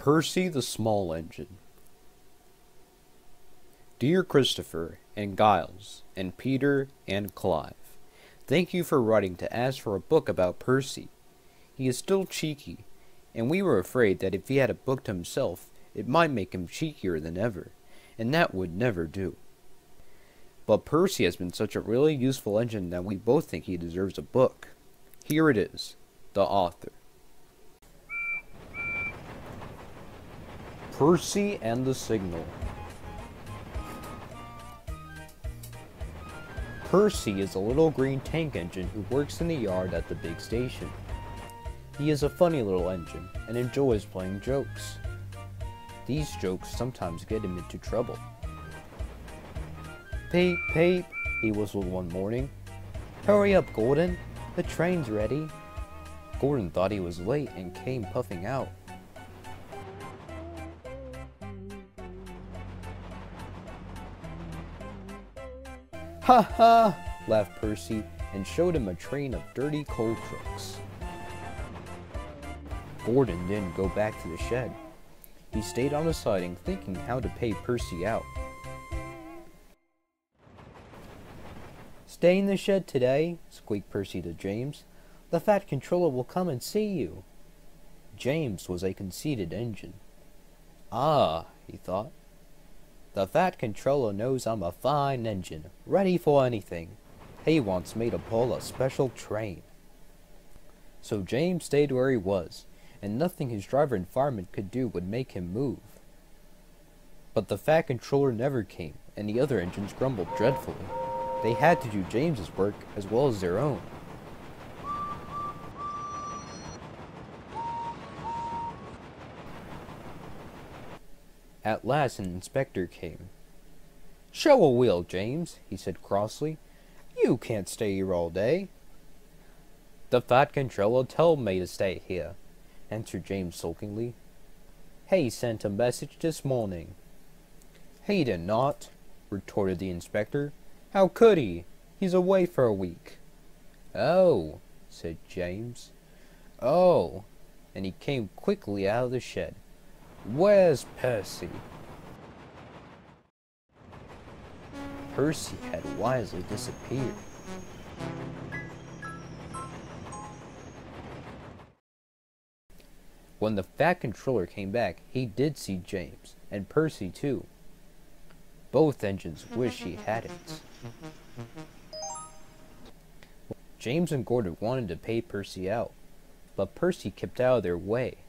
Percy the Small Engine. Dear Christopher and Giles and Peter and Clive, thank you for writing to ask for a book about Percy. He is still cheeky, and we were afraid that if he had a book to himself, it might make him cheekier than ever, and that would never do. But Percy has been such a really useful engine that we both think he deserves a book. Here it is, the author. Percy and the Signal. Percy is a little green tank engine who works in the yard at the big station. He is a funny little engine and enjoys playing jokes. These jokes sometimes get him into trouble. "Peep, peep," he whistled one morning. "Hurry up, Gordon. The train's ready." Gordon thought he was late and came puffing out. "Ha ha!" laughed Percy and showed him a train of dirty coal trucks. Gordon didn't go back to the shed. He stayed on the siding thinking how to pay Percy out. "Stay in the shed today," squeaked Percy to James. "The Fat Controller will come and see you." James was a conceited engine. "Ah," he thought. "The Fat Controller knows I'm a fine engine, ready for anything. He wants me to pull a special train." So James stayed where he was, and nothing his driver and fireman could do would make him move. But the Fat Controller never came, and the other engines grumbled dreadfully. They had to do James's work as well as their own. At last an inspector came. "Show a wheel, James," he said crossly. "You can't stay here all day." "The Fat Controller told me to stay here," answered James sulkingly. "He sent a message this morning." "He did not," retorted the inspector. "How could he? He's away for a week." "Oh," said James. "Oh," and he came quickly out of the shed. "Where's Percy?" Percy had wisely disappeared. When the Fat Controller came back, he did see James, and Percy too. Both engines wished he hadn't. James and Gordon wanted to pay Percy out, but Percy kept out of their way.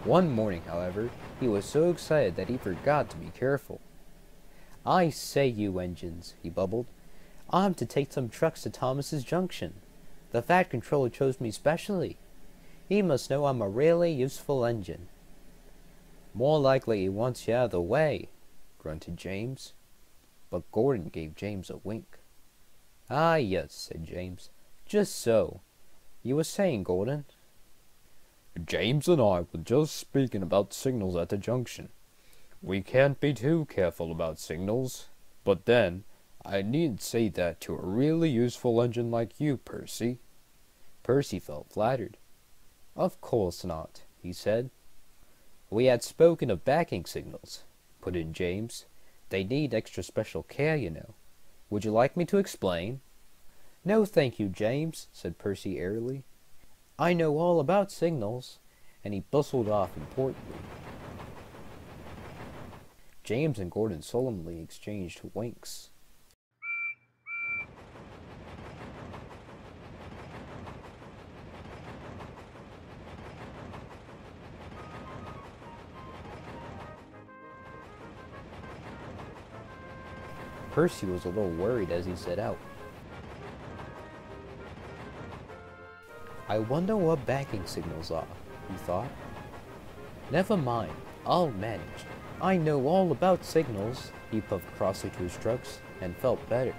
One morning, however, he was so excited that he forgot to be careful. "I say, you engines," he bubbled, "I'm to take some trucks to Thomas's Junction. The Fat Controller chose me specially. He must know I'm a really useful engine." "More likely he wants you out of the way," grunted James. But Gordon gave James a wink. "Ah, yes," said James. "Just so. You were saying, Gordon?" "James and I were just speaking about signals at the junction. We can't be too careful about signals, but then, I needn't say that to a really useful engine like you, Percy." Percy felt flattered. "Of course not," he said. "We had spoken of backing signals," put in James. "They need extra special care, you know. Would you like me to explain?" "No, thank you, James," said Percy airily. "I know all about signals," and he bustled off importantly. James and Gordon solemnly exchanged winks. Percy was a little worried as he set out. "I wonder what backing signals are," he thought. "Never mind, I'll manage. I know all about signals," he puffed crossly to his trucks, and felt better.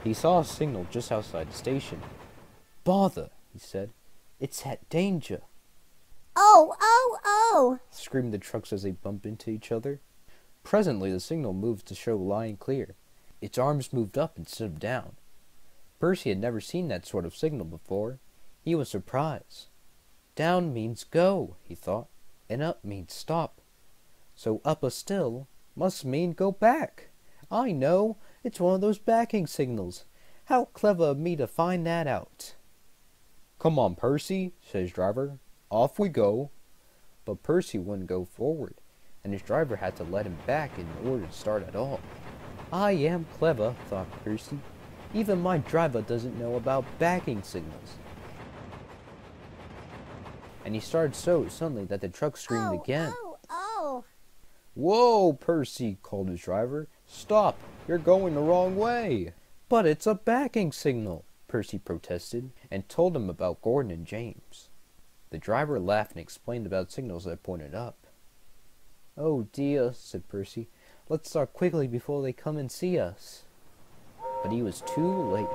He saw a signal just outside the station. "Bother," he said. "It's at danger." Oh, oh, oh! Screamed the trucks as they bumped into each other. Presently the signal moved to show line clear. Its arms moved up instead of down. Percy had never seen that sort of signal before. He was surprised. Down means go, he thought, and up means stop. So up a still must mean go back. I know, it's one of those backing signals. How clever of me to find that out. "Come on, Percy," said his driver. "Off we go." But Percy wouldn't go forward, and his driver had to let him back in order to start at all. I am clever, thought Percy. Even my driver doesn't know about backing signals. And he started so suddenly that the truck screamed again. Oh, oh! "Whoa, Percy," called his driver. "Stop! You're going the wrong way." "But it's a backing signal," Percy protested, and told him about Gordon and James. The driver laughed and explained about signals that pointed up. "Oh dear," said Percy. "Let's start quickly before they come and see us." But he was too late.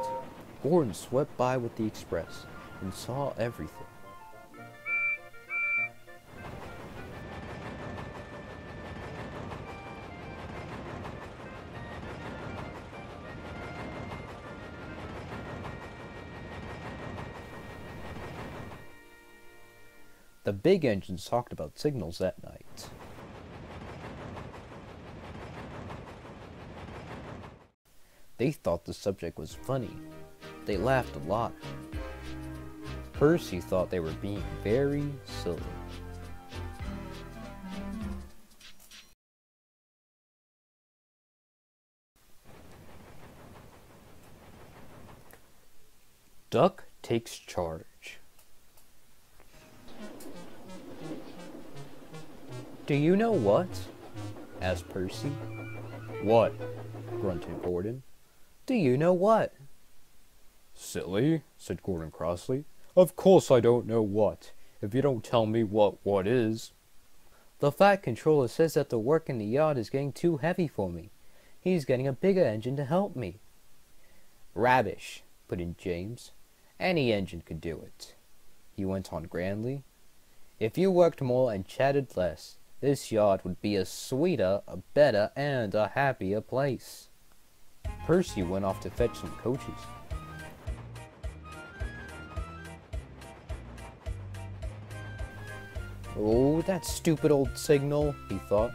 Gordon swept by with the express and saw everything. The big engines talked about signals that night. They thought the subject was funny. They laughed a lot. Percy thought they were being very silly. Duck takes charge. "Do you know what?" asked Percy. "What?" grunted Gordon. "Do you know what?" "Silly," said Gordon crossly. "Of course I don't know what, if you don't tell me what is." "The Fat Controller says that the work in the yard is getting too heavy for me. He's getting a bigger engine to help me." "Rubbish," put in James. "Any engine could do it," he went on grandly. "If you worked more and chatted less, this yard would be a sweeter, a better, and a happier place." Percy went off to fetch some coaches. "Oh, that stupid old signal," he thought.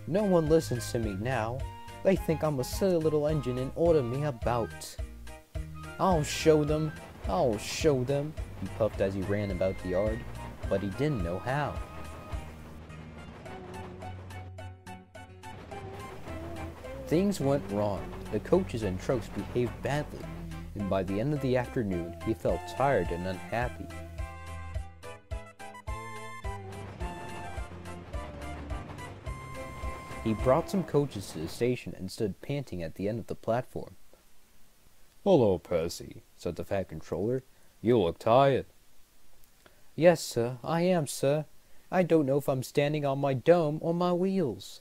"No one listens to me now. They think I'm a silly little engine and order me about. I'll show them, I'll show them," he puffed as he ran about the yard, but he didn't know how. Things went wrong. The coaches and trucks behaved badly, and by the end of the afternoon, he felt tired and unhappy. He brought some coaches to the station and stood panting at the end of the platform. "Hello, Percy," said the Fat Controller. "You look tired." "Yes, sir, I am, sir. I don't know if I'm standing on my dome or my wheels."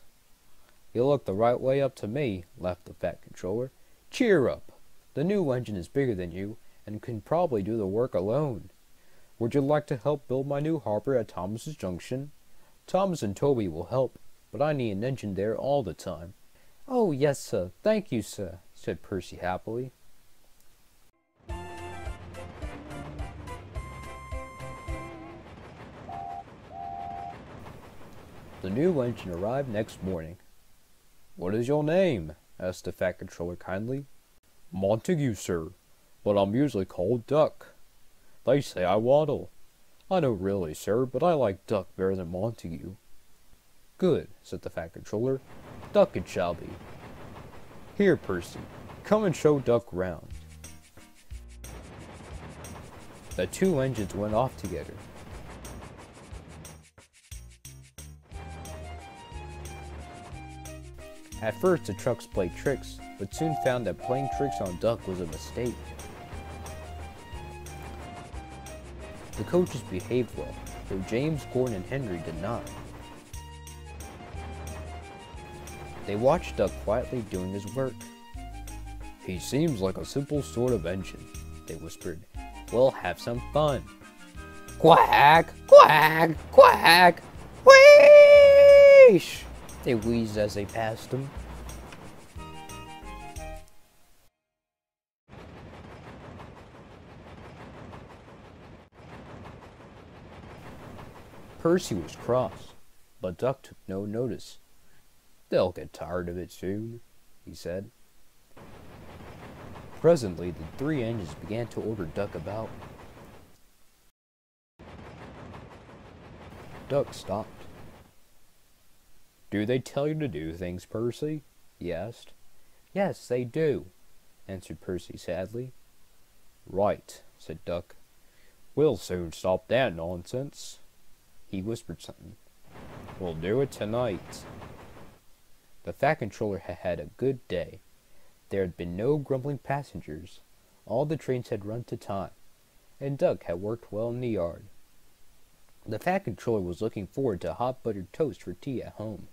"You look the right way up to me," laughed the Fat Controller. "Cheer up. The new engine is bigger than you, and can probably do the work alone. Would you like to help build my new harbor at Thomas's Junction? Thomas and Toby will help, but I need an engine there all the time." "Oh, yes, sir. Thank you, sir," said Percy happily. The new engine arrived next morning. "What is your name?" asked the Fat Controller kindly. "Montague, sir, but I'm usually called Duck. They say I waddle. I know really, sir, but I like Duck better than Montague." "Good," said the Fat Controller. "Duck it shall be. Here, Percy, come and show Duck round." The two engines went off together. At first the trucks played tricks, but soon found that playing tricks on Duck was a mistake. The coaches behaved well, though James, Gordon, and Henry did not. They watched Duck quietly doing his work. He seems like a simple sort of engine, they whispered. We'll have some fun. Quack! Quack! Quack! Wheesh! They wheezed as they passed him. Percy was cross, but Duck took no notice. They'll get tired of it soon, he said. Presently, the three engines began to order Duck about. Duck stopped. Do they tell you to do things, Percy? He asked. Yes, they do, answered Percy sadly. Right, said Duck. We'll soon stop that nonsense. He whispered something. We'll do it tonight. The Fat Controller had had a good day. There had been no grumbling passengers. All the trains had run to time, and Duck had worked well in the yard. The Fat Controller was looking forward to hot buttered toast for tea at home.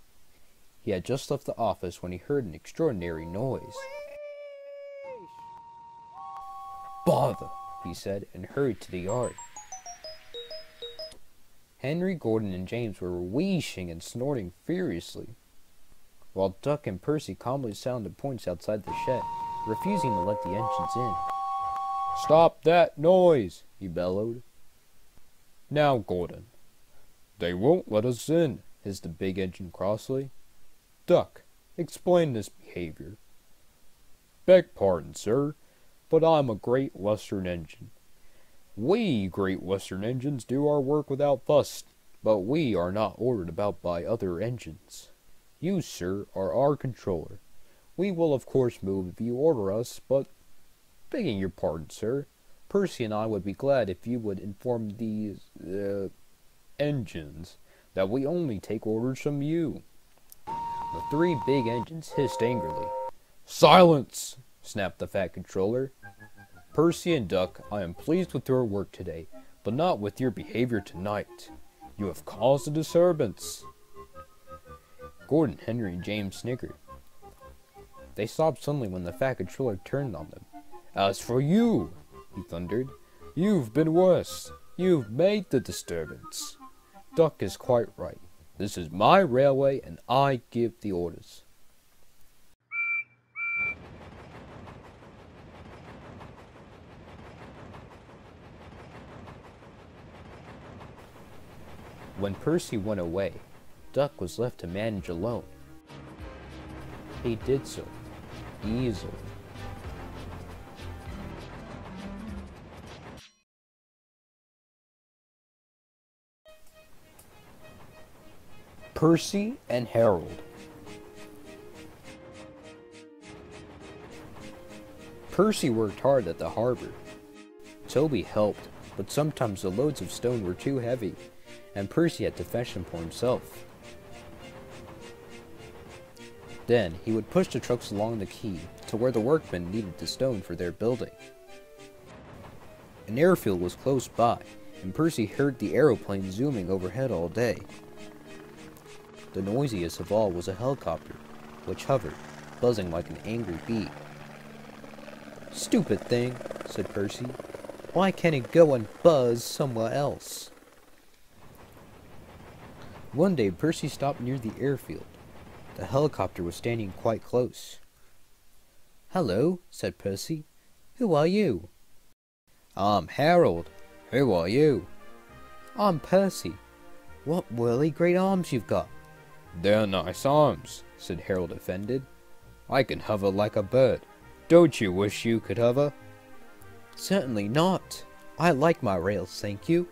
He had just left the office when he heard an extraordinary noise. Bother, he said, and hurried to the yard. Henry, Gordon, and James were wheezing and snorting furiously, while Duck and Percy calmly sounded points outside the shed, refusing to let the engines in. Stop that noise, he bellowed. Now, Gordon. They won't let us in, hissed the big engine crossly. Duck, explain this behavior. Beg pardon, sir, but I'm a Great Western engine. We Great Western engines do our work without fuss, but we are not ordered about by other engines. You, sir, are our controller. We will of course move if you order us, but, begging your pardon, sir, Percy and I would be glad if you would inform these, engines that we only take orders from you. The three big engines hissed angrily. Silence! Snapped the Fat Controller. Percy and Duck, I am pleased with your work today, but not with your behavior tonight. You have caused a disturbance. Gordon, Henry, and James snickered. They stopped suddenly when the Fat Controller turned on them. As for you, he thundered, you've been worse. You've made the disturbance. Duck is quite right. This is my railway, and I give the orders. When Percy went away, Duck was left to manage alone. He did so easily. Percy and Harold. Percy worked hard at the harbor. Toby helped, but sometimes the loads of stone were too heavy, and Percy had to fetch them for himself. Then he would push the trucks along the quay to where the workmen needed the stone for their building. An airfield was close by, and Percy heard the aeroplane zooming overhead all day. The noisiest of all was a helicopter, which hovered, buzzing like an angry bee. Stupid thing, said Percy. Why can't it go and buzz somewhere else? One day, Percy stopped near the airfield. The helicopter was standing quite close. Hello, said Percy. Who are you? I'm Harold. Who are you? I'm Percy. What whirly great arms you've got. They're nice arms, said Harold, offended. I can hover like a bird. Don't you wish you could hover? Certainly not. I like my rails, thank you.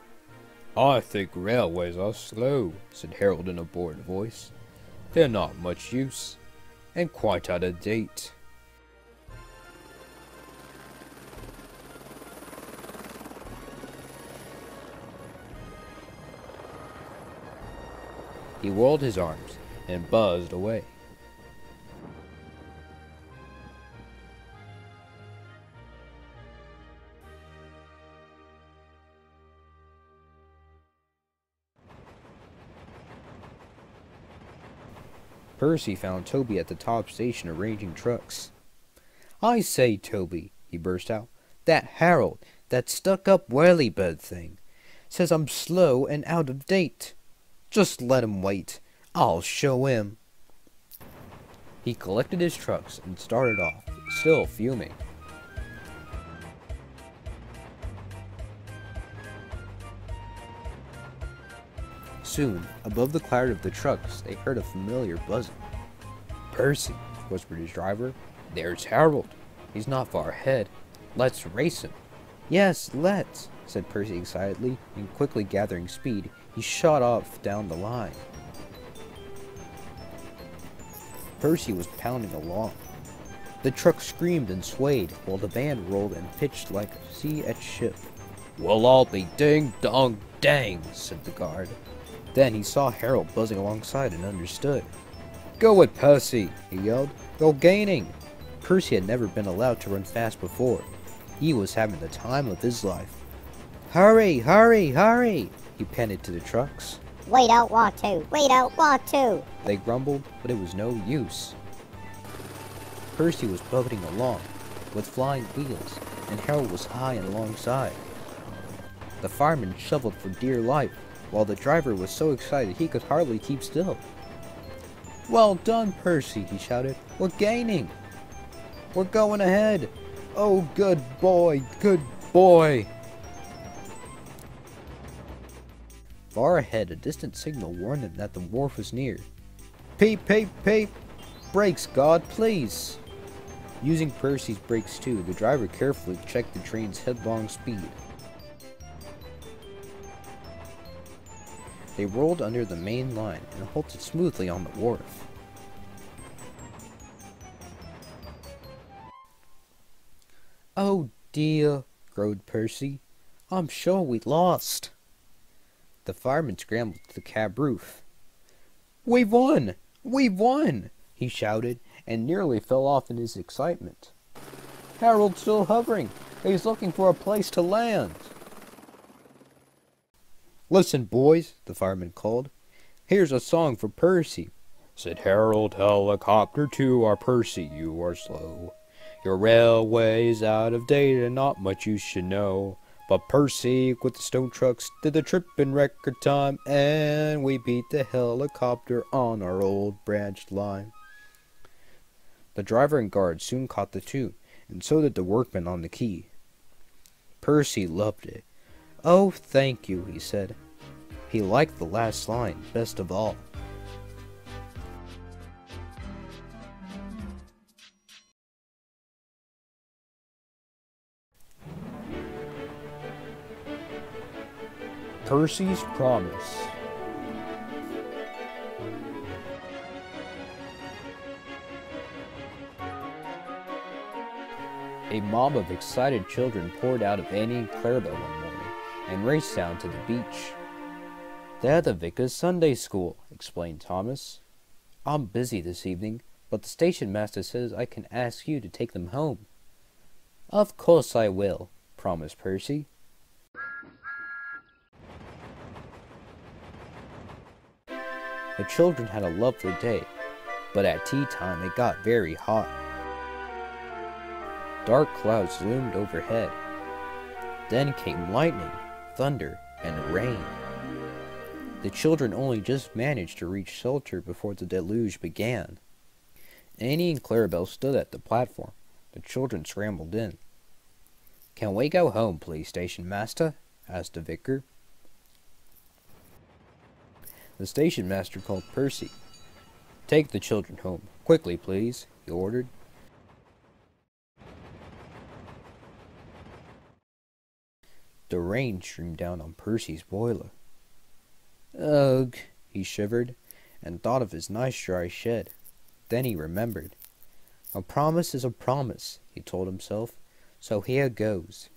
I think railways are slow, said Harold in a bored voice. They're not much use, and quite out of date. He whirled his arms and buzzed away. Percy found Toby at the top station arranging trucks. "I say, Toby," he burst out, "that Harold, that stuck-up whirlybird thing, says I'm slow and out of date. Just let him wait. I'll show him." He collected his trucks and started off, still fuming. Soon, above the clatter of the trucks, they heard a familiar buzzing. "Percy," whispered his driver. "There's Harold. He's not far ahead. Let's race him." "Yes, let's," said Percy excitedly, and quickly gathering speed, he shot off down the line. Percy was pounding along. The truck screamed and swayed, while the van rolled and pitched like a sea at ship. "We'll all be ding-dong-dang," said the guard. Then he saw Harold buzzing alongside and understood. "Go it, Percy!" he yelled. "You're gaining!" Percy had never been allowed to run fast before. He was having the time of his life. "Hurry, hurry, hurry!" he panted to the trucks. We don't want to. We don't want to. They grumbled, but it was no use. Percy was boating along, with flying wheels, and Harold was high and alongside. The fireman shoveled for dear life, while the driver was so excited he could hardly keep still. "Well done, Percy," he shouted. "We're gaining! We're going ahead! Oh, good boy, good boy!" Far ahead, a distant signal warned them that the wharf was near. "Peep, peep, peep! Brakes, God, please!" Using Percy's brakes too, the driver carefully checked the train's headlong speed. They rolled under the main line and halted smoothly on the wharf. "Oh dear," groaned Percy. "I'm sure we lost." The fireman scrambled to the cab roof. "We've won! We've won!" he shouted, and nearly fell off in his excitement. "Harold's still hovering. He's looking for a place to land." "Listen, boys," the fireman called. "Here's a song for Percy." Said Harold Helicopter to our Percy, "You are slow. Your railway's out of date and not much you should know. But Percy with the stone trucks did the trip in record time, and we beat the helicopter on our old branch line." The driver and guard soon caught the tune, and so did the workman on the quay. Percy loved it. "Oh, thank you," he said. He liked the last line best of all. Percy's Promise. A mob of excited children poured out of Annie and Clarabelle one morning and raced down to the beach. "They're the Vicar's Sunday School," explained Thomas. "I'm busy this evening, but the station master says I can ask you to take them home." "Of course I will," promised Percy. The children had a lovely day, but at tea time it got very hot. Dark clouds loomed overhead. Then came lightning, thunder, and rain. The children only just managed to reach shelter before the deluge began. Annie and Clarabelle stood at the platform. The children scrambled in. "Can we go home, please, station master?" asked the vicar. The station master called Percy. "Take the children home, quickly, please," he ordered. The rain streamed down on Percy's boiler. "Ugh," he shivered, and thought of his nice dry shed. Then he remembered. "A promise is a promise," he told himself, "so here goes."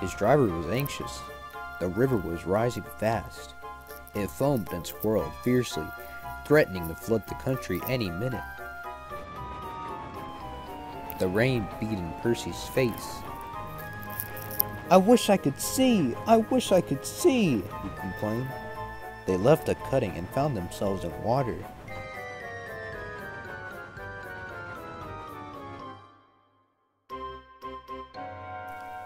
His driver was anxious. The river was rising fast. It foamed and swirled fiercely, threatening to flood the country any minute. The rain beat in Percy's face. I wish I could see! I wish I could see! He complained. They left the cutting and found themselves in water.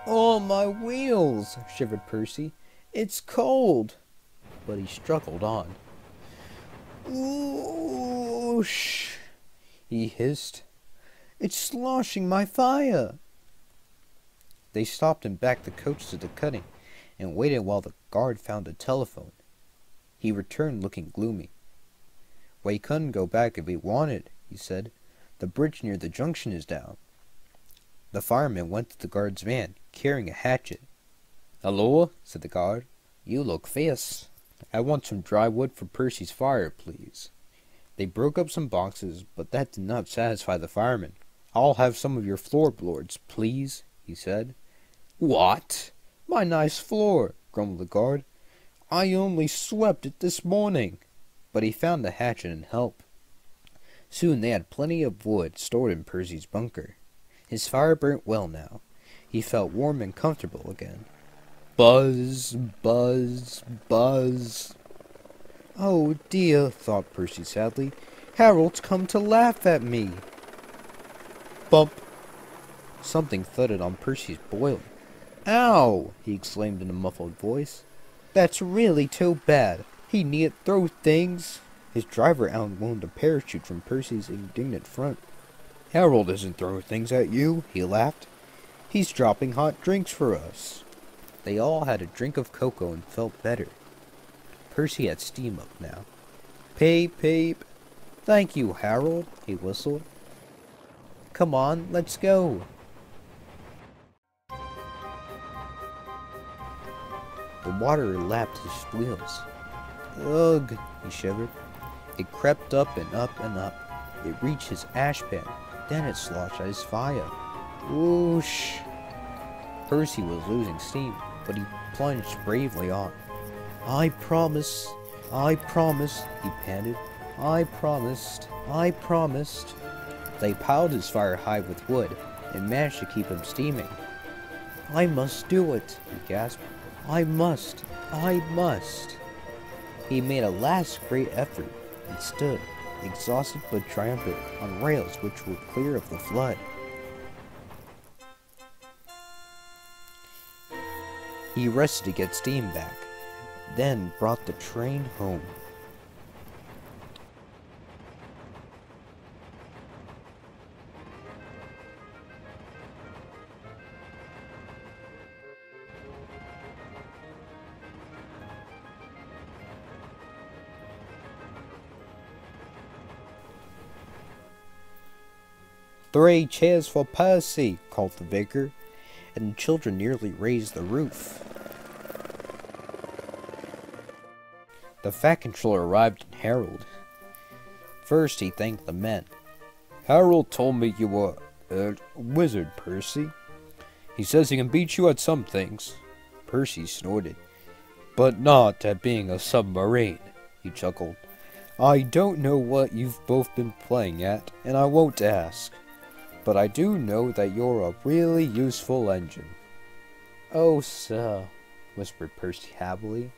Oh, my wheels! Shivered Percy. It's cold! But he struggled on. Whoosh! He hissed. It's sloshing my fire! They stopped and backed the coach to the cutting and waited while the guard found a telephone. He returned looking gloomy. We couldn't go back if we wanted, he said. The bridge near the junction is down. The fireman went to the guard's van, carrying a hatchet. Hello, said the guard. You look fierce. I want some dry wood for Percy's fire, please. They broke up some boxes, but that did not satisfy the fireman. I'll have some of your floorboards, please, he said. What? My nice floor, grumbled the guard. I only swept it this morning. But he found the hatchet and help. Soon they had plenty of wood stored in Percy's bunker. His fire burnt well now. He felt warm and comfortable again. Buzz, buzz, buzz. Oh dear, thought Percy sadly. Harold's come to laugh at me. Bump. Something thudded on Percy's boiler. Ow! He exclaimed in a muffled voice. That's really too bad. He needn't throw things. His driver unwound a parachute from Percy's indignant front. Harold isn't throwing things at you, he laughed. He's dropping hot drinks for us. They all had a drink of cocoa and felt better. Percy had steam up now. Peep, peep. Thank you, Harold, he whistled. Come on, let's go. The water lapped his wheels. Ugh, he shivered. It crept up and up and up. It reached his ashpan. Then it sloshed at his fire. Whoosh! Percy was losing steam, but he plunged bravely on. I promise, he panted. I promised. They piled his fire high with wood and managed to keep him steaming. I must do it, he gasped. I must. He made a last great effort and stood, exhausted but triumphant, on rails which were clear of the flood. He rested to get steam back, then brought the train home. "Three cheers for Percy," called the vicar, and the children nearly raised the roof. The Fat Controller arrived in Harold. First he thanked the men. "Harold told me you were a wizard, Percy. He says he can beat you at some things." Percy snorted. "But not at being a submarine," he chuckled. "I don't know what you've both been playing at, and I won't ask. But I do know that you're a really useful engine." "Oh, sir," whispered Percy happily.